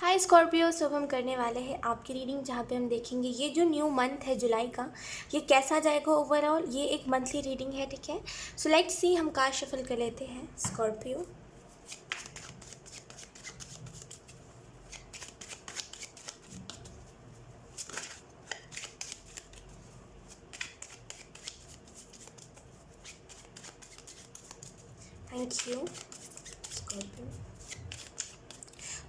हाय Scorpio, सब हम करने वाले हैं आपकी रीडिंग, जहाँ पे हम देखेंगे ये जो न्यू मंथ है जुलाई का, ये कैसा जाएगा ओवरऑल। ये एक मंथली रीडिंग है, ठीक है। सो लेट्स सी, हम कार्ड शफल कर लेते हैं स्कॉर्पियो। Thank you Scorpio.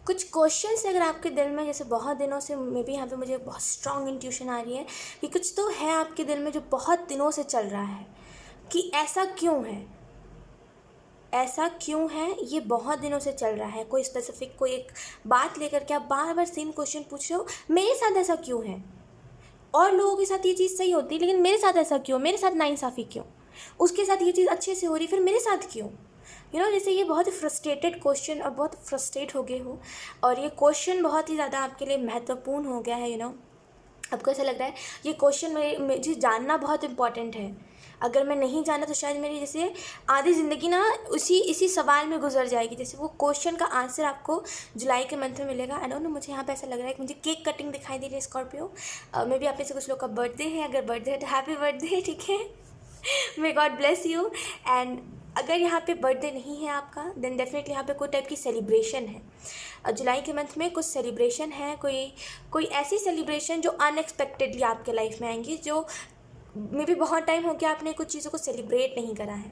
कुछ क्वेश्चंस अगर आपके दिल में, जैसे बहुत दिनों से मे बी यहाँ पे मुझे बहुत स्ट्रॉन्ग इंट्यूशन आ रही है कि कुछ तो है आपके दिल में जो बहुत दिनों से चल रहा है, कि ऐसा क्यों है, ऐसा क्यों है, ये बहुत दिनों से चल रहा है। कोई स्पेसिफिक कोई एक बात लेकर के आप बार बार सेम क्वेश्चन पूछ रहे हो, मेरे साथ ऐसा क्यों है। और लोगों के साथ ये चीज़ सही होती है, लेकिन मेरे साथ ऐसा क्यों, मेरे साथ नाइंसाफ़ी क्यों। उसके साथ ये चीज़ अच्छे से हो रही, फिर मेरे साथ क्यों। जैसे ये बहुत ही फ्रस्ट्रेटेड क्वेश्चन, और बहुत फ्रस्ट्रेट हो गए हो, और ये क्वेश्चन बहुत ही ज़्यादा आपके लिए महत्वपूर्ण हो गया है। आपको ऐसा लग रहा है ये क्वेश्चन मुझे जानना बहुत इंपॉर्टेंट है। अगर मैं नहीं जाना तो शायद मेरी जैसे आधी ज़िंदगी ना इसी सवाल में गुजर जाएगी। जैसे वो क्वेश्चन का आंसर आपको जुलाई के मंथ में मिलेगा। आई डोंट नो, मुझे यहाँ पे ऐसा लग रहा है कि मुझे केक कटिंग दिखाई दे रही है स्कॉर्पियो। मे बी आप में से कुछ लोग का बर्थडे है, अगर बर्थडे है तो हैप्पी बर्थडे, ठीक है। May God bless you. And अगर यहाँ पे बर्थडे नहीं है आपका, देन डेफिनेटली यहाँ पे कोई टाइप की सेलिब्रेशन है। जुलाई के मंथ में कुछ सेलिब्रेशन है, कोई ऐसी सेलिब्रेशन जो अनएक्सपेक्टेडली आपके लाइफ में आएंगी, जो मे बी बहुत टाइम हो गया आपने कुछ चीज़ों को सेलिब्रेट नहीं करा है।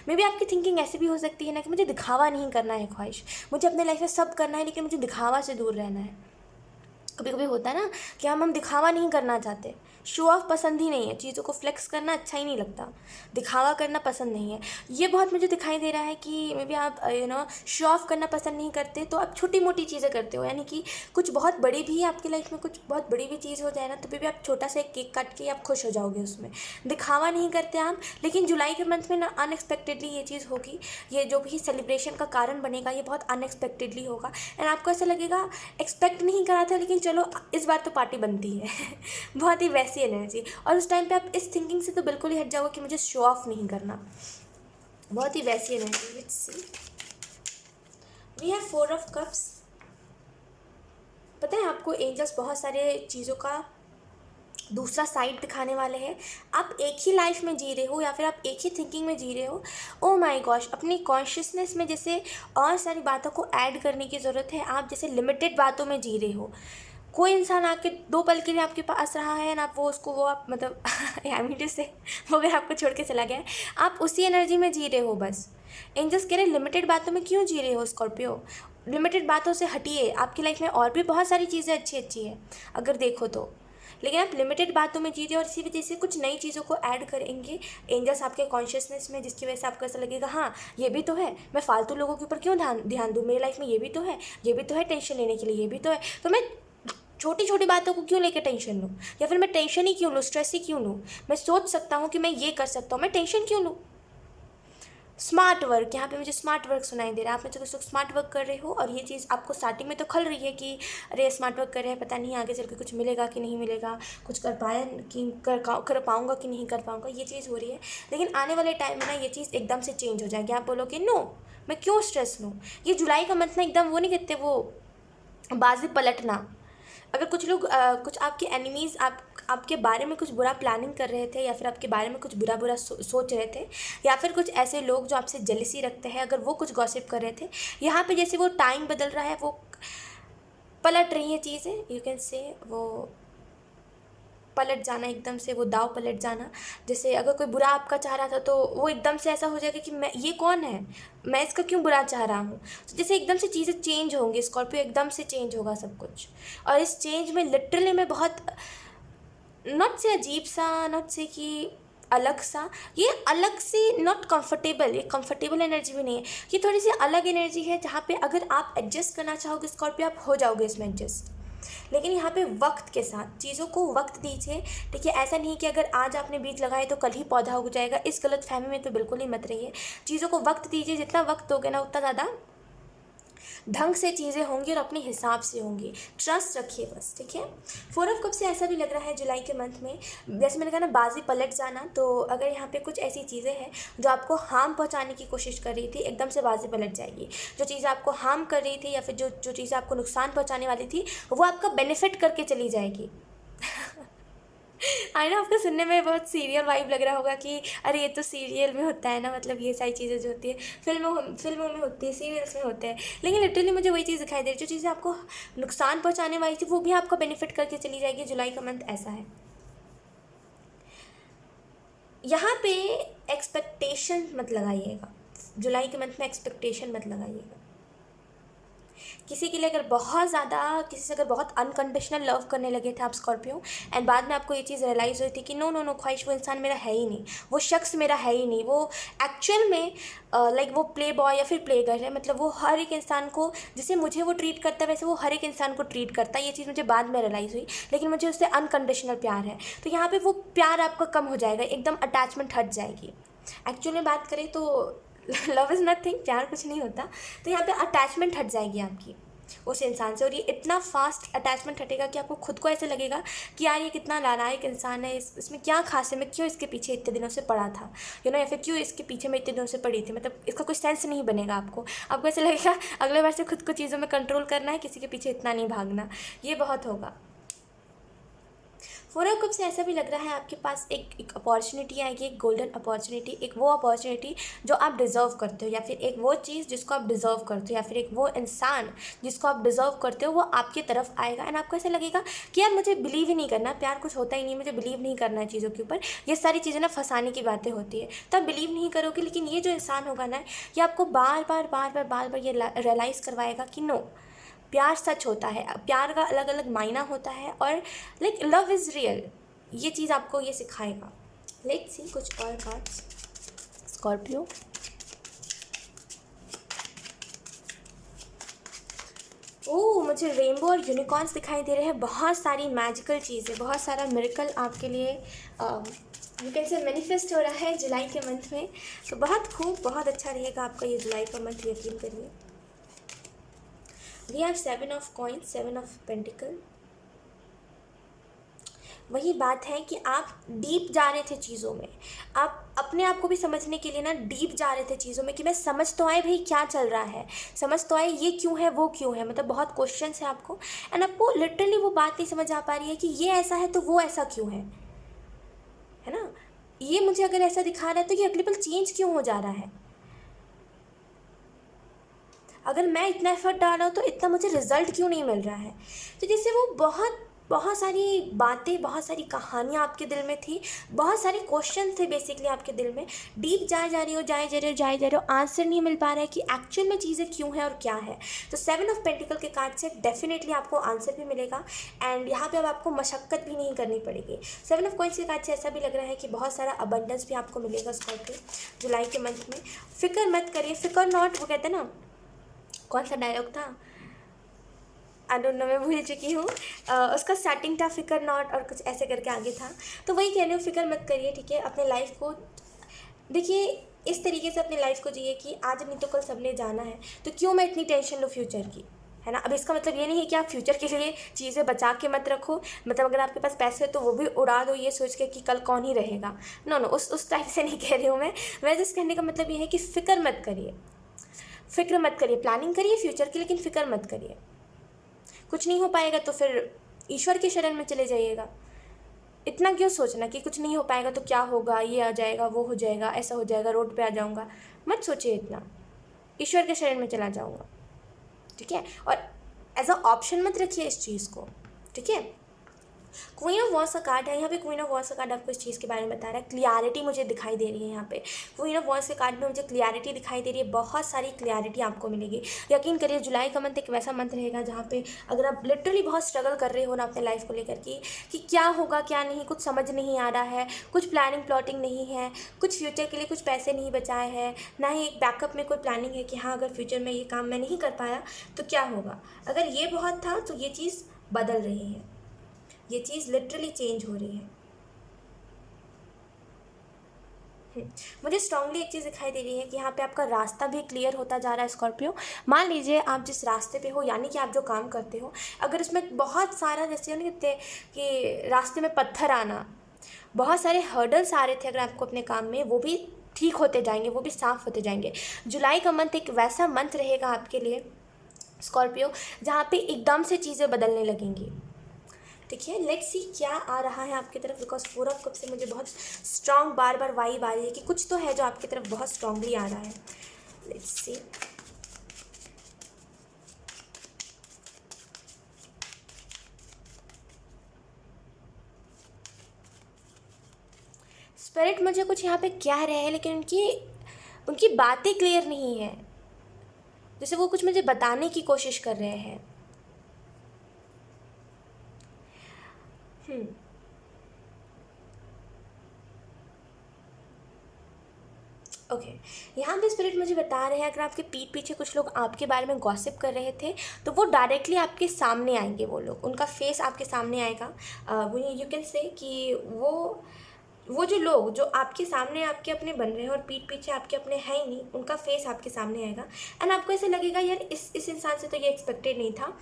मे बी आपकी थिंकिंग ऐसी भी हो सकती है ना कि मुझे दिखावा नहीं करना है, ख्वाहिश मुझे अपने लाइफ में सब करना है, लेकिन मुझे दिखावा से दूर रहना है। कभी कभी होता है ना कि हम दिखावा नहीं करना चाहते, शो ऑफ पसंद ही नहीं है, चीज़ों को फ्लेक्स करना अच्छा ही नहीं लगता, दिखावा करना पसंद नहीं है। ये बहुत मुझे दिखाई दे रहा है कि मे बी आप शो ऑफ करना पसंद नहीं करते, तो आप छोटी मोटी चीज़ें करते हो। यानी कि कुछ बहुत बड़ी भी आपकी लाइफ में कुछ बहुत बड़ी भी चीज़ हो जाए ना, तो फिर भी आप छोटा सा एक केक काट के आप खुश हो जाओगे, उसमें दिखावा नहीं करते आप। लेकिन जुलाई के मंथ में ना अनएक्सपेक्टेडली ये चीज़ होगी, ये जो भी सेलिब्रेशन का कारण बनेगा ये बहुत अनएक्सपेक्टेडली होगा। एंड आपको ऐसा लगेगा एक्सपेक्ट नहीं करा था, लेकिन चलो इस बार तो पार्टी बनती है। बहुत ही वैसी एनर्जी। और उस टाइम पे आप इस थिंकिंग से तो बिल्कुल ही हट जाओगे कि मुझे शो ऑफ नहीं करना। बहुत ही वैसी energy. Let's see, we have 4 of cups. पता है आपको एंजल्स बहुत सारे चीज़ों का दूसरा साइड दिखाने वाले हैं। आप एक ही लाइफ में जी रहे हो, या फिर आप एक ही थिंकिंग में जी रहे हो। ओ माय गॉश, अपनी कॉन्शियसनेस में जैसे और सारी बातों को ऐड करने की ज़रूरत है। आप जैसे लिमिटेड बातों में जी रहे हो। कोई इंसान आके 2 पल के लिए आपके पास रहा है ना, आप वो आप मतलब यानी से वो अगर आपको छोड़ के चला गया है, आप उसी एनर्जी में जी रहे हो बस। एंजल्स कह रहे लिमिटेड बातों में क्यों जी रहे हो स्कॉर्पियो, लिमिटेड बातों से हटिए। आपकी लाइफ में और भी बहुत सारी चीज़ें अच्छी अच्छी है अगर देखो तो, लेकिन आप लिमिटेड बातों में जी रहे हो, और इसी वजह से कुछ नई चीज़ों को ऐड करेंगे एंजल्स आपके कॉन्शियसनेस में, जिसकी वजह से आपको ऐसा लगेगा हाँ ये भी तो है, मैं फालतू लोगों के ऊपर क्यों ध्यान दूँ, मेरी लाइफ में ये भी तो है, ये भी तो है, टेंशन लेने के लिए ये भी तो है, तो मैं छोटी छोटी बातों को क्यों लेकर टेंशन लूँ, या फिर मैं टेंशन ही क्यों लूँ, स्ट्रेस ही क्यों लूँ। मैं सोच सकता हूँ कि मैं ये कर सकता हूँ, मैं टेंशन क्यों लूँ। स्मार्ट वर्क, यहाँ पे मुझे स्मार्ट वर्क सुनाई दे रहा है। आप में से कुछ लोग स्मार्ट वर्क कर रहे हो, और ये चीज़ आपको स्टार्टिंग में तो खल रही है कि अरे स्मार्ट वर्क कर रहे हैं, पता नहीं आगे चल के कुछ मिलेगा कि नहीं मिलेगा, कुछ कर पाया कि कर पाऊँगा कि नहीं कर पाऊँगा, ये चीज़ हो रही है। लेकिन आने वाले टाइम में ना ये चीज़ एकदम से चेंज हो जाएगी। आप बोलोगे नो, मैं क्यों स्ट्रेस लूँ। ये जुलाई का मंथ ना एकदम वो नहीं कहते, वो बाजी पलटना। अगर कुछ लोग कुछ आपके एनिमीज़ आपके बारे में कुछ बुरा प्लानिंग कर रहे थे, या फिर आपके बारे में कुछ बुरा सोच रहे थे, या फिर कुछ ऐसे लोग जो आपसे जेलसी रखते हैं, अगर वो कुछ गॉसिप कर रहे थे, यहाँ पे जैसे वो टाइम बदल रहा है, वो पलट रही है चीज़ें, यू कैन से वो पलट जाना, एकदम से वो दाव पलट जाना। जैसे अगर कोई बुरा आपका चाह रहा था, तो वो एकदम से ऐसा हो जाएगा कि मैं, ये कौन है, मैं इसका क्यों बुरा चाह रहा हूँ। तो जैसे एकदम से चीज़ें चेंज होंगी स्कॉर्पियो, एकदम से चेंज होगा सब कुछ। और इस चेंज में लिटरली मैं बहुत, नॉट से अजीब सा, नॉट से कि अलग सा, ये अलग से नॉट कंफर्टेबल, ये कंफर्टेबल एनर्जी भी नहीं है, ये थोड़ी सी अलग एनर्जी है, जहाँ पे अगर आप एडजस्ट करना चाहोगे स्कॉर्पियो, आप हो जाओगे इसमें एडजस्ट। लेकिन यहाँ पे वक्त के साथ चीज़ों को वक्त दीजिए, ठीक है। ऐसा नहीं कि अगर आज आपने बीज लगाए तो कल ही पौधा उग जाएगा, इस गलत फहमी में तो बिल्कुल ही मत रहिए। चीज़ों को वक्त दीजिए, जितना वक्त दोगे ना उतना ज़्यादा ढंग से चीज़ें होंगी और अपने हिसाब से होंगी, ट्रस्ट रखिए बस, ठीक है। 4 ऑफ कप से ऐसा भी लग रहा है जुलाई के मंथ में, जैसे मैंने कहा ना बाजी पलट जाना, तो अगर यहाँ पे कुछ ऐसी चीज़ें हैं जो आपको हार्म पहुँचाने की कोशिश कर रही थी, एकदम से बाजी पलट जाएगी। जो चीज़ें आपको हार्म कर रही थी या फिर जो जो चीज़ें आपको नुकसान पहुँचाने वाली थी, वो आपका बेनिफिट करके चली जाएगी। आई ना, आपको सुनने में बहुत सीरियल वाइब लग रहा होगा कि अरे ये तो सीरियल में होता है ना, मतलब ये सारी चीज़ें जो होती है फिल्मों में होती है, सीरियल्स में होते हैं, लेकिन लिटरली मुझे वही चीज़ दिखाई दे रही है। जो चीज़ें आपको नुकसान पहुंचाने वाली थी वो भी आपको बेनिफिट करके चली जाएगी। जुलाई का मंथ ऐसा है। यहाँ पे एक्सपेक्टेशन मत लगाइएगा, जुलाई के मंथ में एक्सपेक्टेशन मत लगाइएगा। किसी के लिए अगर बहुत ज़्यादा, किसी से अगर बहुत अनकंडीशनल लव करने लगे थे आप स्कॉर्पियो, एंड बाद में आपको ये चीज़ रियलाइज़ हुई थी कि नो नो नो ख्वाहिश, वो इंसान मेरा है ही नहीं, वो शख्स मेरा है ही नहीं, वो एक्चुअल में लाइक वो प्ले बॉय या फिर प्ले गर्ल है, मतलब वो हर एक इंसान को जिसे मुझे वो ट्रीट करता है वैसे वो हर एक इंसान को ट्रीट करता है। ये चीज़ मुझे बाद में रियलाइज़ हुई, लेकिन मुझे उससे अनकंडीशनल प्यार है। तो यहाँ पर वो प्यार आपका कम हो जाएगा, एकदम अटैचमेंट हट जाएगी। एक्चुअल में बात करें तो लव इज़ नथिंग, प्यार कुछ नहीं होता। तो यहाँ पे अटैचमेंट हट जाएगी आपकी उस इंसान से, और ये इतना फास्ट अटैचमेंट हटेगा कि आपको खुद को ऐसे लगेगा कि यार ये कितना नालायक इंसान है, इसमें क्या खास है, मैं क्यों इसके पीछे इतने दिनों से पड़ा था, या फिर क्यों इसके पीछे मैं इतने दिनों से पड़ी थी, मतलब इसका कोई सेंस नहीं बनेगा आपको ऐसे लगेगा अगले बार से खुद को चीज़ों में कंट्रोल करना है, किसी के पीछे इतना नहीं भागना, ये बहुत होगा। 4 ऑफ कप से ऐसा भी लग रहा है आपके पास एक अपॉर्चुनिटी आएगी, एक गोल्डन अपॉर्चुनिटी, एक वो अपॉर्चुनिटी जो आप डिज़र्व करते हो, या फिर एक वो चीज़ जिसको आप डिज़र्व करते हो, या फिर एक वो इंसान जिसको आप डिज़र्व करते हो, वो आपकी तरफ आएगा। एंड आपको ऐसा लगेगा कि यार मुझे बिलीव ही नहीं करना, प्यार कुछ होता ही नहीं, मुझे बिलीव नहीं करना है चीज़ों के ऊपर, ये सारी चीज़ें ना फंसाने की बातें होती है, तो आप बिलीव नहीं करोगे। लेकिन ये जो इंसान होगा ना, ये आपको बार बार ये रियलाइज़ करवाएगा कि नो, प्यार सच होता है, प्यार का अलग अलग मायना होता है, और लाइक लव इज़ रियल, ये चीज़ आपको ये सिखाएगा। लेट्स सी कुछ और कार्ड्स स्कॉर्पियो। ओह, मुझे रेनबो और यूनिकॉर्न्स दिखाई दे रहे हैं, बहुत सारी मैजिकल चीज़ें, बहुत सारा मिरेकल आपके लिए यू कैन से मैनिफेस्ट हो रहा है जुलाई के मंथ में। तो बहुत खूब, बहुत अच्छा रहेगा आपका ये जुलाई का मंथ, यकीन करिए। We have 7 of coins, 7 of pentacles. वही बात है कि आप डीप जा रहे थे चीज़ों में, आप अपने आप को भी समझने के लिए ना डीप जा रहे थे चीज़ों में, कि मैं समझ तो आए भाई क्या चल रहा है, समझ तो आए ये क्यों है वो क्यों है, मतलब बहुत क्वेश्चंस है आपको, एंड आपको लिटरली वो बात नहीं समझ आ पा रही है कि ये ऐसा है तो वो ऐसा क्यों है ना, ये मुझे अगर ऐसा दिखा रहा है तो ये अगले पल चेंज क्यों हो जा रहा है, अगर मैं इतना एफर्ट डाल रहा हूँ तो इतना मुझे रिजल्ट क्यों नहीं मिल रहा है। तो जैसे वो बहुत बहुत सारी बातें, बहुत सारी कहानियाँ आपके दिल में थी, बहुत सारे क्वेश्चन थे बेसिकली आपके दिल में, डीप जाए जा रही हो, आंसर नहीं मिल पा रहा है कि एक्चुअल में चीज़ें क्यों है और क्या है। तो 7 ऑफ पेंटिकल के कार्ड से डेफिनेटली आपको आंसर भी मिलेगा, एंड यहाँ पे अब आपको मशक्क़त भी नहीं करनी पड़ेगी। 7 ऑफ कॉइन्स के कार्ड से ऐसा भी लग रहा है कि बहुत सारा अबंडेंस भी आपको मिलेगा स्कॉर्पियो जुलाई के मंथ में। फिक्र मत करिए, फिकर नॉट, वो कहते हैं ना, कौन सा डायलॉग था, आई डोंट नो, मैं भूल चुकी हूँ, उसका स्टार्टिंग था फिकर नॉट और कुछ ऐसे करके आगे था। तो वही कह रही हूँ, फिक्र मत करिए, ठीक है। अपने लाइफ को देखिए इस तरीके से, अपनी लाइफ को जिए कि आज नहीं तो कल सबने जाना है, तो क्यों मैं इतनी टेंशन लूँ फ्यूचर की, है ना। अब इसका मतलब ये नहीं है कि आप फ्यूचर के लिए चीज़ें बचा के मत रखो, मतलब अगर आपके पास पैसे है तो वो भी उड़ा दो ये सोच के कि कल कौन ही रहेगा, नो नो, उस टाइप से नहीं कह रही हूँ मैं जिस कहने का मतलब ये है कि फ़िक्र मत करिए, फ़िक्र मत करिए, प्लानिंग करिए फ्यूचर की, लेकिन फ़िक्र मत करिए। कुछ नहीं हो पाएगा तो फिर ईश्वर के शरण में चले जाइएगा। इतना क्यों सोचना कि कुछ नहीं हो पाएगा तो क्या होगा, ये आ जाएगा, वो हो जाएगा, ऐसा हो जाएगा, रोड पे आ जाऊँगा, मत सोचिए इतना, ईश्वर के शरण में चला जाऊँगा, ठीक है। और एज अ ऑप्शन मत रखिए इस चीज़ को, ठीक है। क्वीन ऑफ वॉन्ड्स का कार्ड है यहाँ पे, क्वीन ऑफ वॉन्ड्स का कार्ड आपको इस चीज़ के बारे में बता रहा है, क्लियरिटी मुझे दिखाई दे रही है यहाँ पे। क्वीन ऑफ वॉन्ड्स के कार्ड में मुझे क्लियरिटी दिखाई दे रही है, बहुत सारी क्लियरिटी आपको मिलेगी। यकीन करिए जुलाई का मंथ एक वैसा मंथ रहेगा जहाँ पे अगर आप लिटरली बहुत स्ट्रगल कर रहे हो ना अपने लाइफ को लेकर कि क्या होगा क्या नहीं, कुछ समझ नहीं आ रहा है, कुछ प्लानिंग प्लॉटिंग नहीं है, कुछ फ्यूचर के लिए कुछ पैसे नहीं बचाए हैं, ना ही एक बैकअप में कोई प्लानिंग है कि हाँ अगर फ्यूचर में ये काम मैं नहीं कर पाया तो क्या होगा, अगर ये बहुत था तो ये चीज़ बदल रही है, ये चीज़ लिटरली चेंज हो रही है। मुझे स्ट्रांगली एक चीज़ दिखाई दे रही है कि यहाँ पे आपका रास्ता भी क्लियर होता जा रहा है स्कॉर्पियो। मान लीजिए आप जिस रास्ते पे हो, यानी कि आप जो काम करते हो, अगर उसमें बहुत सारा जैसे नहीं कहते कि रास्ते में पत्थर आना, बहुत सारे हर्डल्स आ रहे थे अगर आपको अपने काम में, वो भी ठीक होते जाएंगे, वो भी साफ़ होते जाएंगे। जुलाई का मंथ एक वैसा मंथ रहेगा आपके लिए स्कॉर्पियो जहाँ पे एकदम से चीज़ें बदलने लगेंगी। ठीक है, लेट्स सी क्या आ रहा है आपकी तरफ, बिकॉज 4 कप से मुझे बहुत स्ट्रांग बार बार वाइब आ रही है कि कुछ तो है जो आपकी तरफ बहुत स्ट्रांगली आ रहा है। Let's see. स्पिरिट मुझे कुछ यहाँ पे कह रहे हैं, लेकिन उनकी बातें क्लियर नहीं है, जैसे वो कुछ मुझे बताने की कोशिश कर रहे हैं। ओके, यहाँ पे स्पिरिट मुझे बता रहे हैं अगर आपके पीठ पीछे कुछ लोग आपके बारे में गॉसिप कर रहे थे तो वो डायरेक्टली आपके सामने आएंगे, वो लोग, उनका फेस आपके सामने आएगा। वो यू कैन से कि वो जो लोग जो आपके सामने आपके अपने बन रहे हैं और पीठ पीछे आपके अपने हैं ही नहीं, उनका फेस आपके सामने आएगा एंड आपको ऐसे लगेगा यार इस इंसान से तो ये एक्सपेक्टेड नहीं था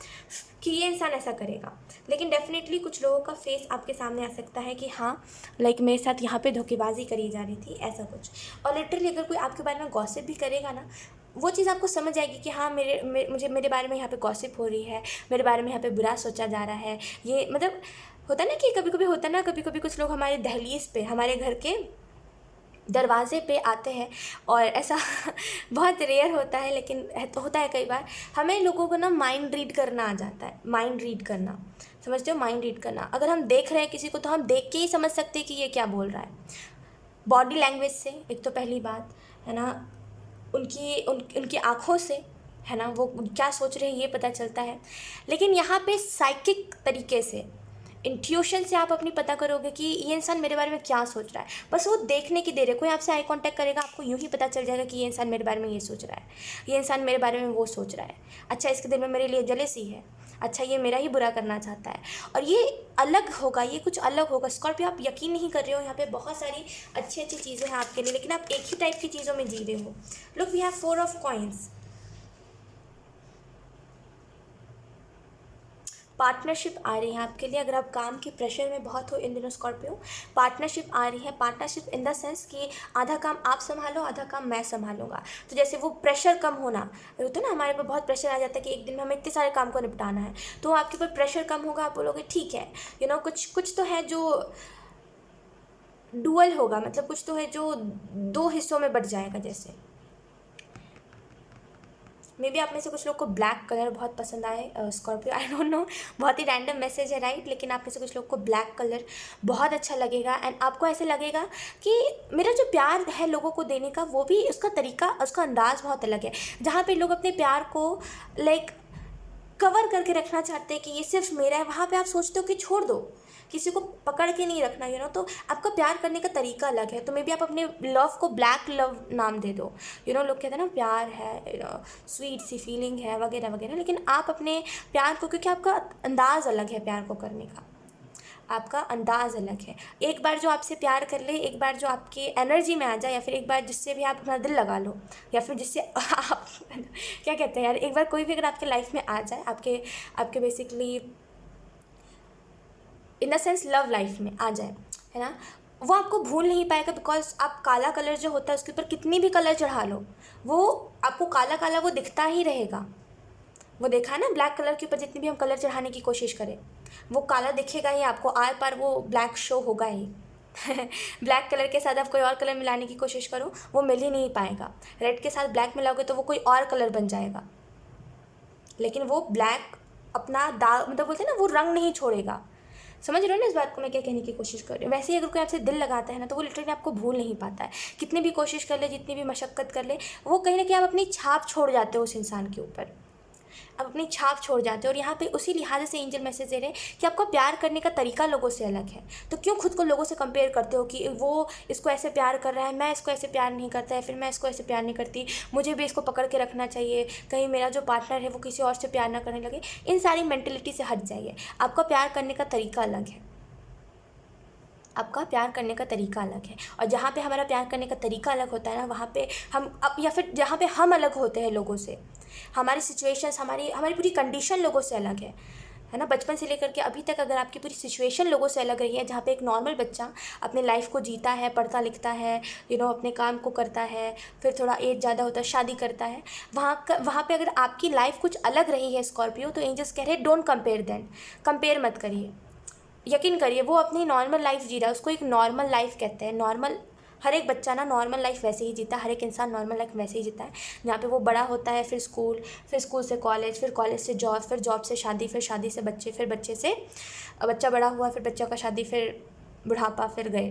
कि ये इंसान ऐसा करेगा। लेकिन डेफिनेटली कुछ लोगों का फेस आपके सामने आ सकता है कि हाँ लाइक मेरे साथ यहाँ पे धोखेबाजी करी जा रही थी, ऐसा कुछ। और लिटरली अगर कोई आपके बारे में गॉसिप भी करेगा ना, वो चीज़ आपको समझ आएगी कि हाँ मेरे बारे में यहाँ पे गॉसिप हो रही है, मेरे बारे में यहाँ पे बुरा सोचा जा रहा है। ये मतलब होता है ना कि कभी कभी होता है ना, कभी कभी कुछ लोग हमारे दहलीज पे, हमारे घर के दरवाजे पे आते हैं और ऐसा बहुत रेयर होता है लेकिन तो होता है कई बार। हमें लोगों को ना माइंड रीड करना आ जाता है, माइंड रीड करना, समझते हो? माइंड रीड करना, अगर हम देख रहे हैं किसी को तो हम देख के ही समझ सकते हैं कि ये क्या बोल रहा है, बॉडी लैंग्वेज से। एक तो पहली बात है ना, उनकी आँखों से, है ना, वो क्या सोच रहे हैं ये पता चलता है। लेकिन यहाँ पे साइकिक तरीके से, इंट्यूशन से आप अपनी पता करोगे कि ये इंसान मेरे बारे में क्या सोच रहा है। बस वो देखने की देर है, कोई आपसे आई कांटेक्ट करेगा आपको यूँ ही पता चल जाएगा कि ये इंसान मेरे बारे में ये सोच रहा है, ये इंसान मेरे बारे में वो सोच रहा है। अच्छा, इसके दिल में मेरे लिए जलेसी है, अच्छा ये मेरा ही बुरा करना चाहता है, और ये अलग होगा, ये कुछ अलग होगा। स्कॉर्पियो आप यकीन नहीं कर रहे हो, यहाँ पे बहुत सारी अच्छी अच्छी चीज़ें हैं आपके लिए, लेकिन आप एक ही टाइप की चीज़ों में जी रहे हो। Look, we have 4 of coins. Partnership आ रही है आपके लिए, अगर आप काम के प्रेशर में बहुत हो इन दिनों स्कॉर्पियो, पार्टनरशिप आ रही है। पार्टनरशिप इन द सेंस कि आधा काम आप संभालो, आधा काम मैं संभालूंगा। तो जैसे वो प्रेशर कम होना होता है ना, हमारे पर बहुत प्रेशर आ जाता है कि एक दिन में हमें इतने सारे काम को निपटाना है, तो आपके ऊपर प्रेशर कम होगा, आप बोलोगे ठीक है, कुछ तो है जो डुअल होगा, मतलब कुछ तो है जो 2 हिस्सों में बट जाएगा। जैसे मे बी आप में से कुछ लोग को ब्लैक कलर बहुत पसंद आए स्कॉर्पियो, आई डोंट नो, बहुत ही रैंडम मैसेज है राइट, लेकिन आप में से कुछ लोग को ब्लैक कलर बहुत अच्छा लगेगा एंड आपको ऐसे लगेगा कि मेरा जो प्यार है लोगों को देने का, वो भी उसका तरीका, उसका अंदाज़ बहुत अलग है। जहाँ पे लोग अपने प्यार को लाइक कवर करके रखना चाहते हैं कि ये सिर्फ मेरा है, वहाँ पे आप सोचते हो कि छोड़ दो, किसी को पकड़ के नहीं रखना, तो आपका प्यार करने का तरीका अलग है। तो मे बी आप अपने लव को ब्लैक लव नाम दे दो, लोग कहते हैं ना प्यार है, स्वीट सी फीलिंग है वगैरह वगैरह, लेकिन आप अपने प्यार को, क्योंकि आपका अंदाज़ अलग है प्यार को करने का, आपका अंदाज़ अलग है। एक बार जो आपसे प्यार कर ले, एक बार जो आपकी एनर्जी में आ जाए, या फिर एक बार जिससे भी आप अपना दिल लगा लो, या फिर जिससे आप क्या कहते हैं यार, एक बार कोई भी अगर आपके लाइफ में आ जाए, आपके basically in the sense love life में आ जाए, है ना, वो आपको भूल नहीं पाएगा। बिकॉज आप काला कलर जो होता है उसके ऊपर कितनी भी कलर चढ़ा लो, वो आपको काला काला वो दिखता ही रहेगा। वो देखा है ना, ब्लैक कलर के ऊपर जितनी भी हम कलर चढ़ाने की कोशिश करें, वो काला दिखेगा ही आपको, आर पार वो ब्लैक शो होगा ही। ब्लैक कलर के साथ आप कोई और कलर मिलाने की कोशिश करो, वो मिल ही नहीं पाएगा। रेड के साथ ब्लैक मिलाओगे तो वो कोई और कलर बन जाएगा, लेकिन वो ब्लैक अपना दाग, मतलब बोलते हैं ना, वो रंग नहीं छोड़ेगा। समझ रहे हो ना इस बात को मैं क्या कहने की कोशिश कर रही हूँ? वैसे ही अगर कोई आपसे दिल लगाता है ना, तो वो लिटरली आपको भूल नहीं पाता है। कितनी भी कोशिश कर ले, जितनी भी मशक्क़त कर ले, वो कहीं ना कहीं आप अपनी छाप छोड़ जाते हो उस इंसान के ऊपर, आप अपनी छाप छोड़ जाते हो। और यहाँ पे उसी लिहाज से एंजल मैसेज दे रहे हैं कि आपका प्यार करने का तरीका लोगों से अलग है, तो क्यों खुद को लोगों से कंपेयर करते हो कि वो इसको ऐसे प्यार कर रहा है, मैं इसको ऐसे प्यार नहीं करता है, फिर मैं इसको ऐसे प्यार नहीं करती, मुझे भी इसको पकड़ के रखना चाहिए, कहीं मेरा जो पार्टनर है वो किसी और से प्यार ना करने लगे। इन सारी मेंटेलिटी से हट जाइए, आपका प्यार करने का तरीका अलग है। आपका प्यार करने का तरीका अलग है। और जहाँ पे हमारा प्यार करने का तरीका अलग होता है ना, वहाँ पे हम अब या फिर जहाँ पे हम अलग होते हैं लोगों से, हमारी सिचुएशंस, हमारी हमारी पूरी कंडीशन लोगों से अलग है ना। बचपन से लेकर के अभी तक अगर आपकी पूरी सिचुएशन लोगों से अलग रही है, जहाँ पे एक नॉर्मल बच्चा अपने लाइफ को जीता है, पढ़ता लिखता है, अपने काम को करता है, फिर थोड़ा एज ज़्यादा होता है, शादी करता है, वहाँ पे अगर आपकी लाइफ कुछ अलग रही है स्कॉर्पियो, तो एंजल्स कह रहे हैं डोंट कंपेयर देन, कंपेयर मत करिए। यकीन करिए वो अपनी नॉर्मल लाइफ जी रहा है, उसको एक नॉर्मल लाइफ कहते हैं। नॉर्मल, हर एक बच्चा ना नॉर्मल लाइफ वैसे ही जीता है, हर एक इंसान नॉर्मल लाइफ वैसे ही जीता है, जहाँ पे वो बड़ा होता है, फिर स्कूल से कॉलेज, फिर कॉलेज से जॉब, फिर जॉब से शादी, फिर शादी से बच्चे, फिर बच्चे से बच्चा बड़ा हुआ, फिर बच्चा का शादी, फिर बुढ़ापा, फिर गए।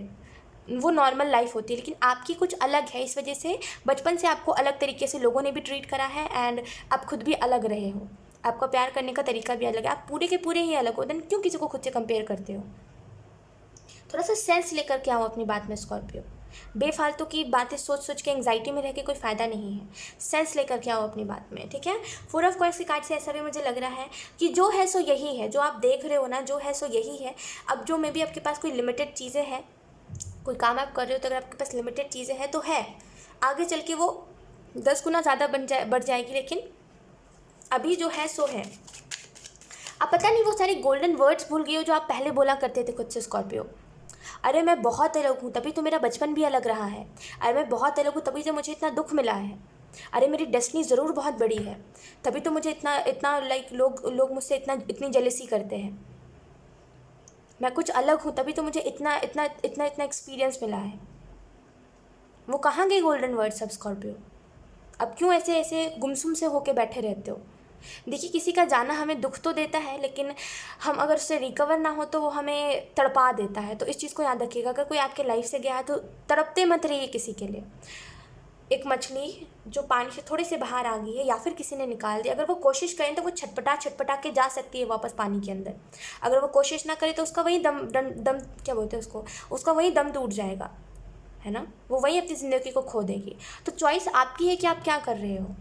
वो नॉर्मल लाइफ होती है, लेकिन आपकी कुछ अलग है। इस वजह से बचपन से आपको अलग तरीके से लोगों ने भी ट्रीट करा है, एंड आप खुद भी अलग रहे हो, आपका प्यार करने का तरीका भी अलग है, आप पूरे के पूरे ही अलग हो। देन क्यों किसी को खुद से कंपेयर करते हो? थोड़ा सा सेंस लेकर के आओ अपनी बात में स्कॉर्पियो। बेफालतू की बातें सोच सोच के एंग्जाइटी में रह के कोई फ़ायदा नहीं है। सेंस लेकर के आओ अपनी बात में, ठीक है। 4 ऑफ कॉइंस की कार्ड से ऐसा भी मुझे लग रहा है कि जो है सो यही है, जो आप देख रहे हो ना, जो है सो यही है। अब जो मे बी आपके पास कोई लिमिटेड चीज़ें हैं, कोई काम आप कर रहे हो, तो अगर आपके पास लिमिटेड चीज़ें हैं तो है, आगे चल के वो 10 गुना ज़्यादा बढ़ जाएगी, लेकिन अभी जो है सो है। अब पता नहीं वो सारे गोल्डन वर्ड्स भूल गए हो जो आप पहले बोला करते थे खुद से स्कॉर्पियो। अरे मैं बहुत अलग हूँ, तभी तो मेरा बचपन भी अलग रहा है। अरे मैं बहुत अलग हूँ, तभी तो मुझे इतना दुख मिला है। अरे मेरी डेस्टिनी ज़रूर बहुत बड़ी है, तभी तो मुझे इतना इतना लाइक लोग मुझसे इतनी जेलसी करते हैं। मैं कुछ अलग हूँ, तभी तो मुझे इतना इतना इतना इतना एक्सपीरियंस मिला है। वो कहाँ गए गोल्डन वर्ड्स अब स्कॉर्पियो? अब क्यों ऐसे ऐसे गुमसुम से होके बैठे रहते हो? देखिए, किसी का जाना हमें दुख तो देता है, लेकिन हम अगर उससे रिकवर ना हो तो वो हमें तड़पा देता है। तो इस चीज़ को याद रखिएगा, अगर कोई आपके लाइफ से गया है तो तड़पते मत रहिए किसी के लिए। एक मछली जो पानी से थोड़ी से बाहर आ गई है, या फिर किसी ने निकाल दिया, अगर वो कोशिश करें तो वो छटपटा के जा सकती है वापस पानी के अंदर। अगर वो कोशिश ना करे तो उसका वही दम क्या बोलते हैं उसका वही दम टूट जाएगा, है ना। वो वही अपनी ज़िंदगी को खो देगी। तो चॉइस आपकी है कि आप क्या कर रहे हो।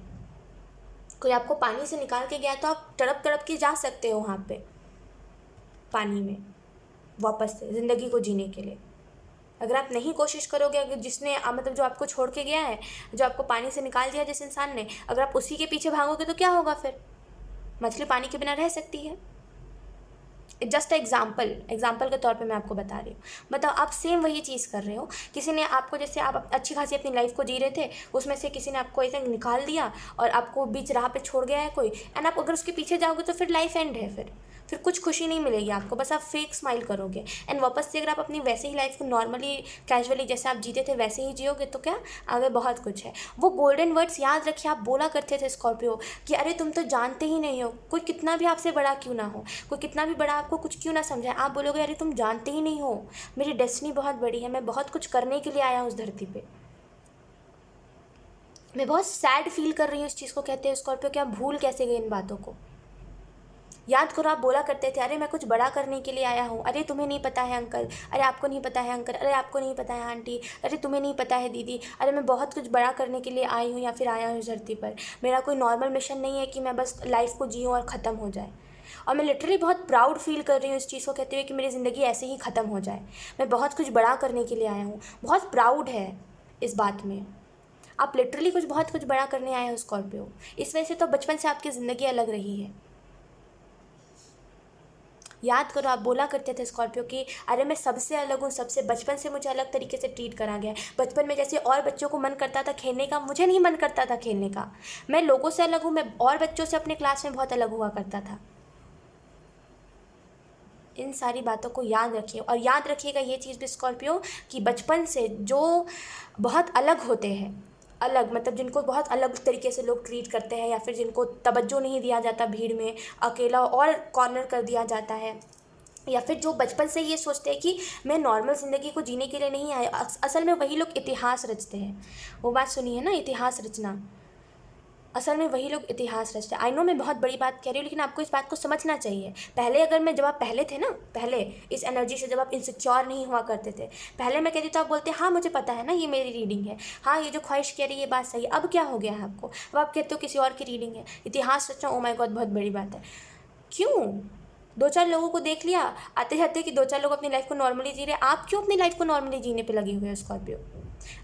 कोई आपको पानी से निकाल के गया तो आप तड़प तड़प के जा सकते हो वहाँ पे पानी में वापस से ज़िंदगी को जीने के लिए। अगर आप नहीं कोशिश करोगे, अगर जिसने मतलब जो आपको छोड़ के गया है, जो आपको पानी से निकाल दिया जिस इंसान ने, अगर आप उसी के पीछे भागोगे तो क्या होगा फिर? मछली पानी के बिना रह सकती है? जस्ट एग्जाम्पल के तौर पे मैं आपको बता रही हूँ। बताओ, आप सेम वही चीज़ कर रहे हो। किसी ने आपको, जैसे आप अच्छी खासी अपनी लाइफ को जी रहे थे, उसमें से किसी ने आपको ऐसे निकाल दिया और आपको बीच राह पे छोड़ गया है कोई, एंड आप अगर उसके पीछे जाओगे तो फिर लाइफ एंड है। फिर कुछ खुशी नहीं मिलेगी आपको, बस आप फेक स्माइल करोगे। एंड वापस से अगर आप अपनी वैसे ही लाइफ को नॉर्मली कैजुअली जैसे आप जीते थे वैसे ही जियोगे तो क्या, आगे बहुत कुछ है। वो गोल्डन वर्ड्स याद रखिए, आप बोला करते थे स्कॉर्पियो कि अरे तुम तो जानते ही नहीं हो, कोई कितना भी आपसे बड़ा क्यों ना हो, कोई कितना भी बड़ा आपको कुछ क्यों ना समझे, आप बोलोगे अरे तुम जानते ही नहीं हो, मेरी डेस्टिनी बहुत बड़ी है, मैं बहुत कुछ करने के लिए आया हूँ उस धरती पे। मैं बहुत सैड फील कर रही हूँ इस चीज़ को कहते हैं स्कॉर्पियो कि आप भूल कैसे गए इन बातों को। याद करो, आप बोला करते थे अरे मैं कुछ बड़ा करने के लिए आया हूँ, अरे तुम्हें नहीं पता है अंकल, अरे आपको नहीं पता है अंकल, अरे आपको नहीं पता है आंटी, अरे तुम्हें नहीं पता है दीदी, अरे मैं बहुत कुछ बड़ा करने के लिए आई हूँ या फिर आया हूँ इस धरती पर। मेरा कोई नॉर्मल मिशन नहीं है कि मैं बस लाइफ को जीऊँ और ख़त्म हो जाए। और मैं लिटरली बहुत प्राउड फील कर रही हूँ इस चीज़ को कहते हुए कि मेरी ज़िंदगी ऐसे ही ख़त्म हो जाए। मैं बहुत कुछ बड़ा करने के लिए आया हूँ, बहुत प्राउड है इस बात में। आप लिटरली बहुत कुछ बड़ा करने आए हो स्कॉर्पियो। इस वजह से तो बचपन से आपकी ज़िंदगी अलग रही है। याद करो, आप बोला करते थे स्कॉर्पियो कि अरे मैं सबसे अलग हूँ, सबसे बचपन से मुझे अलग तरीके से ट्रीट करा गया है। बचपन में जैसे और बच्चों को मन करता था खेलने का, मुझे नहीं मन करता था खेलने का। मैं लोगों से अलग हूँ, मैं और बच्चों से अपने क्लास में बहुत अलग हुआ करता था। इन सारी बातों को याद रखिए, और याद रखिएगा ये चीज़ भी स्कॉर्पियो कि बचपन से जो बहुत अलग होते हैं, अलग मतलब जिनको बहुत अलग तरीके से लोग ट्रीट करते हैं, या फिर जिनको तवज्जो नहीं दिया जाता, भीड़ में अकेला और कॉर्नर कर दिया जाता है, या फिर जो बचपन से ये सोचते हैं कि मैं नॉर्मल ज़िंदगी को जीने के लिए नहीं आया, असल में वही लोग इतिहास रचते हैं। वो बात सुनिए ना, इतिहास रचना, असल में वही लोग इतिहास रचते हैं। आई नो मैं बहुत बड़ी बात कह रही हूँ, लेकिन आपको इस बात को समझना चाहिए। पहले अगर मैं, जब आप पहले थे ना, पहले इस एनर्जी से जब आप इनसिक्योर नहीं हुआ करते थे, पहले मैं कहती तो आप बोलते हाँ मुझे पता है ना, ये मेरी रीडिंग है, हाँ ये जो ख्वाहिश कह रही है ये बात सही है। अब क्या हो गया है आपको? अब आप कहते हो किसी और की रीडिंग है, इतिहास रचना, ओ माय गॉड बहुत बड़ी बात है। क्यों? दो चार लोगों को देख लिया आते जाते कि दो चार लोग अपनी लाइफ को नॉर्मली जी रहे, आप क्यों अपनी लाइफ को नॉर्मली जीने पे लगे हुए हैं स्कॉर्पियो?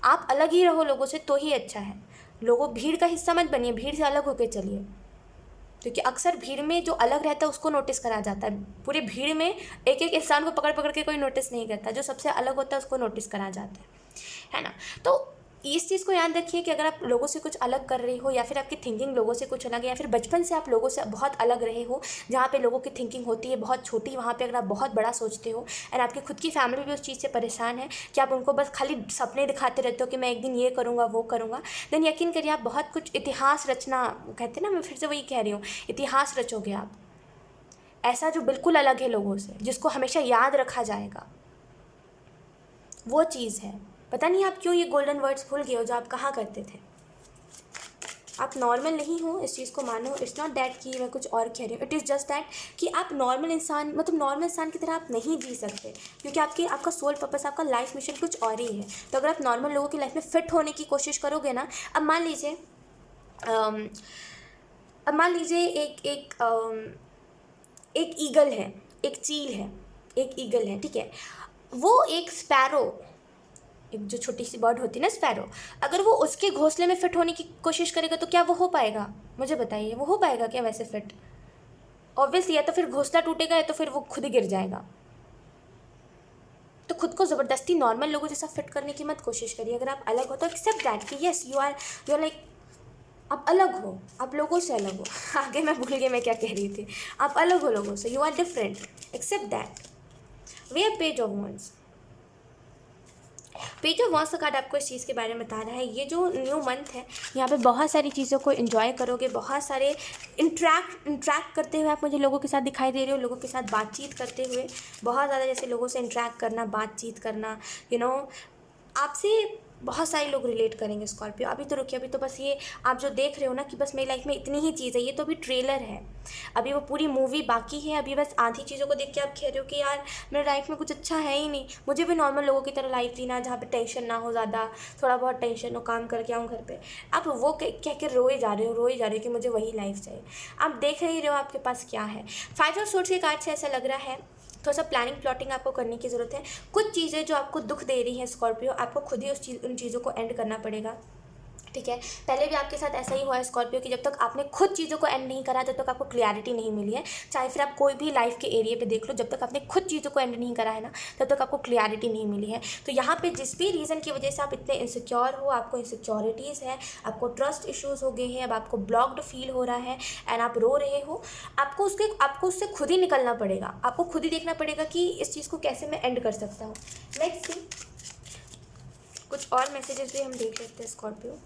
आप अलग ही रहो लोगों से तो ही अच्छा है। लोगों भीड़ का हिस्सा मत बनिए, भीड़ से अलग होकर चलिए, क्योंकि अक्सर भीड़ में जो अलग रहता है उसको नोटिस करा जाता है। पूरी भीड़ में एक एक इंसान को पकड़ पकड़ के कोई नोटिस नहीं करता, जो सबसे अलग होता है उसको नोटिस करा जाता है ना। तो इस चीज़ को याद रखिए कि अगर आप लोगों से कुछ अलग कर रहे हो, या फिर आपकी थिंकिंग लोगों से कुछ अलग है, या फिर बचपन से आप लोगों से बहुत अलग रहे हो, जहाँ पे लोगों की थिंकिंग होती है बहुत छोटी, वहाँ पे अगर आप बहुत बड़ा सोचते हो एंड आपकी खुद की फैमिली भी उस चीज़ से परेशान है कि आप उनको बस खाली सपने दिखाते रहते हो कि मैं एक दिन ये करूँगा वो करूँगा, देन यकीन करिए आप बहुत कुछ इतिहास रचना, कहते हैं ना, मैं फिर से वही कह रही हूँ, इतिहास रचोगे आप ऐसा जो बिल्कुल अलग है लोगों से, जिसको हमेशा याद रखा जाएगा। वो चीज़ है। पता नहीं आप क्यों ये गोल्डन वर्ड्स भूल गए हो जो आप कहा करते थे। आप नॉर्मल नहीं हो, इस चीज़ को मानो। इट्स नॉट दैट कि मैं कुछ और कह रही हूँ, इट इज़ जस्ट दैट कि आप नॉर्मल इंसान, मतलब नॉर्मल इंसान की तरह आप नहीं जी सकते, क्योंकि आपका सोल पर्पस, आपका लाइफ मिशन कुछ और ही है। तो अगर आप नॉर्मल लोगों की लाइफ में फिट होने की कोशिश करोगे ना, अब मान लीजिए एक एक एक ईगल है, एक चील है, एक ईगल है, ठीक है। वो एक स्पैरो, एक जो छोटी सी बर्ड होती है ना स्पैरो, अगर वो उसके घोंसले में फिट होने की कोशिश करेगा तो क्या वो हो पाएगा? मुझे बताइए, वो हो पाएगा क्या वैसे फिट? ऑब्वियसली या तो फिर घोंसला टूटेगा या तो फिर वो खुद ही गिर जाएगा। तो खुद को ज़बरदस्ती नॉर्मल लोगों जैसा फिट करने की मत कोशिश करिए। अगर आप अलग हो तो एक्सेप्ट दैट कि येस यू आर लाइक, आप अलग हो, आप लोगों से अलग हो। आगे मैं भूल गई मैं क्या कह रही थी। आप अलग हो लोगों से, you are different, except that. We are page of wands. Page of wands का कार्ड आपको इस चीज़ के बारे में बता रहा है, ये जो न्यू मंथ है यहाँ पे बहुत सारी चीज़ों को एंजॉय करोगे, बहुत सारे इंट्रैक्ट करते हुए आप मुझे लोगों के साथ दिखाई दे रहे हो, लोगों के साथ बातचीत करते हुए बहुत ज़्यादा, जैसे लोगों से इंट्रैक्ट करना, बातचीत करना, आपसे बहुत सारे लोग रिलेट करेंगे स्कॉर्पियो। अभी तो रुकिए, अभी तो बस ये आप जो देख रहे हो ना कि बस मेरी लाइफ में इतनी ही चीज़ है, ये तो अभी ट्रेलर है, अभी वो पूरी मूवी बाकी है। अभी बस आधी चीज़ों को देख के आप कह रहे हो कि यार मेरे लाइफ में कुछ अच्छा है ही नहीं, मुझे भी नॉर्मल लोगों की तरह लाइफ जीना है जहाँ पे टेंशन ना हो ज़्यादा, थोड़ा बहुत टेंशन हो, काम करके आऊँ घर पे। आप वो कह के रोए जा रहे हो कि मुझे वही लाइफ चाहिए। आप देख ही रहे हो आपके पास क्या है। 5 ऑफ सोर्ड्स के कार्ड से ऐसा लग रहा है थोड़ा सा प्लानिंग प्लॉटिंग आपको करने की ज़रूरत है। कुछ चीज़ें जो आपको दुख दे रही हैं स्कॉर्पियो, आपको खुद ही उन चीज़ों को एंड करना पड़ेगा, ठीक है। पहले भी आपके साथ ऐसा ही हुआ है स्कॉर्पियो कि जब तक आपने खुद चीज़ों को एंड नहीं करा तब तक आपको क्लैरिटी नहीं मिली है। चाहे फिर आप कोई भी लाइफ के एरिया पे देख लो, जब तक आपने खुद चीज़ों को एंड नहीं करा है ना, तब तक आपको क्लैरिटी नहीं मिली है। तो यहाँ पे जिस भी रीज़न की वजह से आप इतने इनसिक्योर हो, आपको इनसिक्योरिटीज़ है, आपको ट्रस्ट इश्यूज़ हो गए हैं, अब आपको ब्लॉक्ड फील हो रहा है एंड आप रो रहे हो, आपको उससे खुद ही निकलना पड़ेगा। आपको खुद ही देखना पड़ेगा कि इस चीज़ को कैसे मैं एंड कर सकता हूँ। नेक्स्ट कुछ और मैसेजेस भी हम देख लेते हैं Scorpio.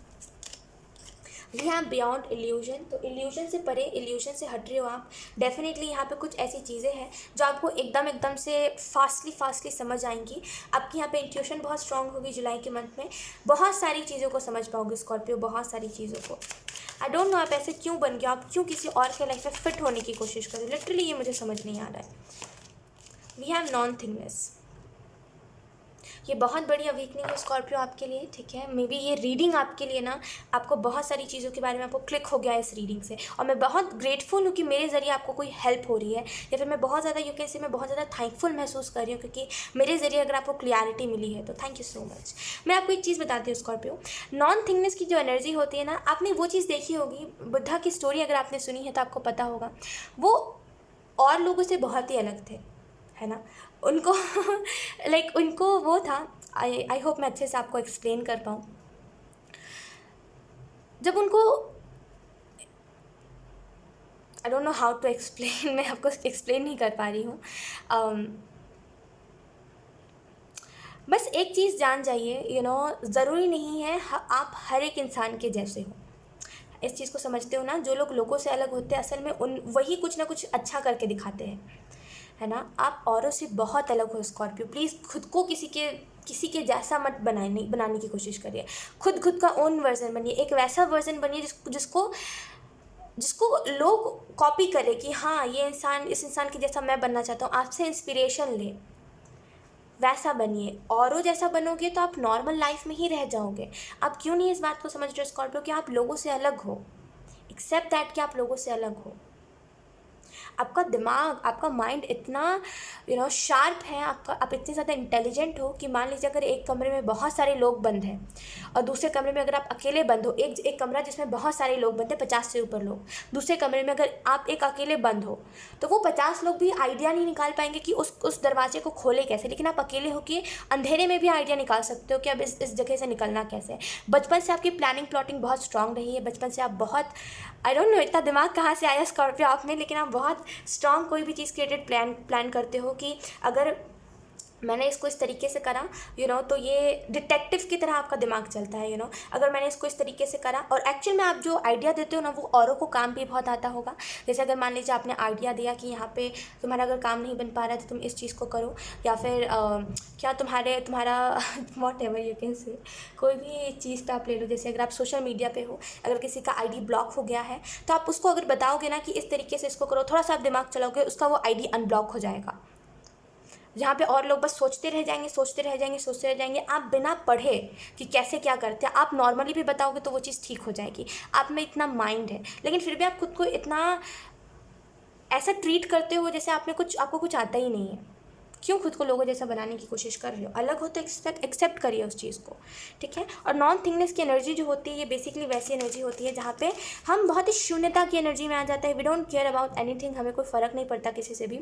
We have beyond illusion, तो इल्यूजन से परे, इल्यूजन से हट रहे हो आप। डेफिनेटली यहाँ पे कुछ ऐसी चीज़ें हैं जो आपको एकदम से फास्टली समझ आएंगी। आपकी यहाँ पे इंट्यूशन बहुत स्ट्रांग होगी जुलाई के मंथ में, बहुत सारी चीज़ों को समझ पाओगे स्कॉर्पियो, बहुत सारी चीज़ों को। आई डोंट नो आप ऐसे क्यों बन गए, आप क्यों किसी और के लाइफ में फिट होने की कोशिश करें, लिटरली ये मुझे समझ नहीं आ रहा है। वी हैव नॉन थिंगनेस, ये बहुत बड़ी अवेकनिंग है स्कॉर्पियो आपके लिए, ठीक है। मे बी ये रीडिंग आपके लिए ना, आपको बहुत सारी चीज़ों के बारे में आपको क्लिक हो गया है इस रीडिंग से, और मैं बहुत ग्रेटफुल हूँ कि मेरे ज़रिए आपको कोई हेल्प हो रही है, या फिर मैं बहुत ज़्यादा मैं बहुत ज़्यादा थैंकफुल महसूस कर रही हूँ क्योंकि मेरे ज़रिए अगर आपको क्लियरिटी मिली है तो थैंक यू सो मच। मैं आपको एक चीज़ बताती हूँ स्कॉर्पियो, नॉन थिंगनेस की जो एनर्जी होती है ना, आपने वो चीज़ देखी होगी, बुद्धा की स्टोरी अगर आपने सुनी है तो आपको पता होगा, वो और लोगों से बहुत ही अलग थे, है ना। उनको उनको वो था, आई होप मैं अच्छे से आपको एक्सप्लेन कर पाऊँ। जब उनको, I don't know how to explain, मैं आपको एक्सप्लेन नहीं कर पा रही हूँ। बस एक चीज़ जान जाइए, ज़रूरी नहीं है आप हर एक इंसान के जैसे हो। इस चीज़ को समझते हो ना, जो लोग लोगों से अलग होते हैं असल में वही कुछ ना कुछ अच्छा करके दिखाते हैं, है ना। आप औरों से बहुत अलग हो स्कॉर्पियो। प्लीज़ खुद को किसी के जैसा मत बनाने की कोशिश करिए। खुद का ओन वर्जन बनिए, एक वैसा वर्जन बनिए जिसको लोग कॉपी करें कि हाँ ये इंसान, इस इंसान के जैसा मैं बनना चाहता हूँ, आपसे इंस्पिरेशन ले, वैसा बनिए। औरों जैसा बनोगे तो आप नॉर्मल लाइफ में ही रह जाओगे। आप क्यों नहीं इस बात को समझ रहे स्कॉर्पियो कि आप लोगों से अलग हो। एक्सेप्ट दैट कि आप लोगों से अलग हो। आपका दिमाग, आपका माइंड इतना शार्प है, आप इतने ज़्यादा इंटेलिजेंट हो कि मान लीजिए अगर एक कमरे में बहुत सारे लोग बंद हैं और दूसरे कमरे में अगर आप अकेले बंद हो, एक कमरा जिसमें बहुत सारे लोग बंद हैं, 50 से ऊपर लोग, दूसरे कमरे में अगर आप एक अकेले बंद हो तो वो 50 लोग भी आइडिया नहीं निकाल पाएंगे कि उस दरवाजे को खोले कैसे, लेकिन आप अकेले हो कि अंधेरे में भी आइडिया निकाल सकते हो कि अब इस जगह से निकलना कैसे है। बचपन से आपकी प्लानिंग प्लॉटिंग बहुत स्ट्रांग रही है, बचपन से आप बहुत, आई डोंट नो इतना दिमाग कहाँ से आया स्कॉर्पियो आप में, लेकिन आप बहुत स्ट्रांग कोई भी चीज़ क्रिएटेड प्लान करते हो कि अगर मैंने इसको इस तरीके से करा तो ये डिटेक्टिव की तरह आपका दिमाग चलता है अगर मैंने इसको इस तरीके से करा, और एक्चुअल में आप जो आइडिया देते हो ना वो औरों को काम भी बहुत आता होगा। जैसे अगर मान लीजिए आपने आइडिया दिया कि यहाँ पे तुम्हारा अगर काम नहीं बन पा रहा है तो तुम इस चीज़ को करो, या फिर क्या तुम्हारा what ever you can say, कोई भी चीज़ पे आप ले लो। जैसे अगर आप सोशल मीडिया पे हो, अगर किसी का आईडी ब्लॉक हो गया है तो आप उसको अगर बताओगे ना कि इस तरीके से इसको करो, थोड़ा सा आप दिमाग चलाओगे, उसका वो आईडी अनब्लॉक हो जाएगा। जहाँ पे और लोग बस सोचते रह जाएंगे, आप बिना पढ़े कि कैसे क्या करते हैं, आप नॉर्मली भी बताओगे तो वो चीज़ ठीक हो जाएगी। आप में इतना माइंड है, लेकिन फिर भी आप खुद को इतना ऐसा ट्रीट करते हो जैसे आपको कुछ आता ही नहीं है। क्यों खुद को लोगों जैसा बनाने की कोशिश कर रहे हो? अलग हो तो एक्सेप्ट करिए उस चीज़ को, ठीक है। और नॉन थिंगनेस की एनर्जी जो होती है ये बेसिकली वैसी एनर्जी होती है जहाँ पे हम बहुत ही शून्यता की एनर्जी में आ जाते हैं। We don't care about anything, हमें कोई फ़र्क नहीं पड़ता किसी से भी।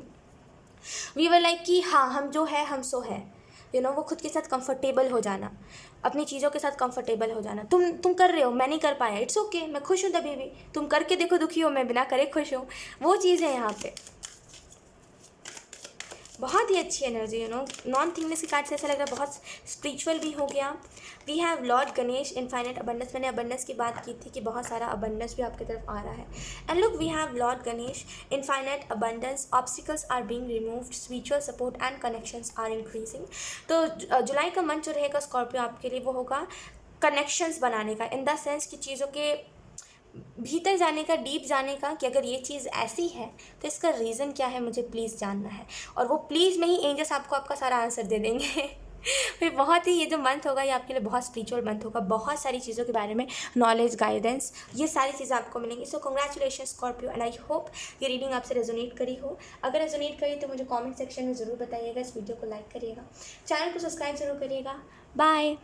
वी वर लाइक कि हाँ हम जो है हम सो है, वो खुद के साथ कंफर्टेबल हो जाना, अपनी चीज़ों के साथ कंफर्टेबल हो जाना। तुम कर रहे हो, मैं नहीं कर पाया, इट्स ओके, मैं खुश हूँ तभी भी। तुम करके देखो दुखी हो, मैं बिना करे खुश हूँ, वो चीज़ है यहाँ पे। बहुत ही अच्छी एनर्जी नॉन थिंगनेस के कार्ड से ऐसा लग रहा है बहुत स्पिरिचुअल भी हो गया। We have lord Ganesh infinite abundance, मैंने अबंडेंस की बात की थी कि बहुत सारा अबंडेंस भी आपकी तरफ आ रहा है। And look we have lord Ganesh infinite abundance, obstacles are being removed, spiritual support and connections are increasing. तो जुलाई का मंथ जो रहेगा स्कॉर्पियो आपके लिए वो होगा कनेक्शंस बनाने का, इन द सेंस कि चीज़ों के भीतर जाने का, डीप जाने का, कि अगर ये चीज़ ऐसी है तो इसका रीज़न क्या है, मुझे प्लीज़ जानना है। और वो प्लीज़ में ही एंजल्स आपको आपका सारा आंसर दे देंगे। फिर बहुत ही ये जो मंथ होगा ये आपके लिए बहुत स्पिरिचुअल मंथ होगा, बहुत सारी चीज़ों के बारे में नॉलेज, गाइडेंस, ये सारी चीज़ें आपको मिलेंगी। So congratulation Scorpio, and I hope ये रीडिंग आपसे रेजोनेट करी हो। अगर रेजोनेट करी तो मुझे कमेंट सेक्शन में ज़रूर बताइएगा, इस वीडियो को लाइक करिएगा, चैनल को सब्सक्राइब ज़रूर करिएगा। बाय।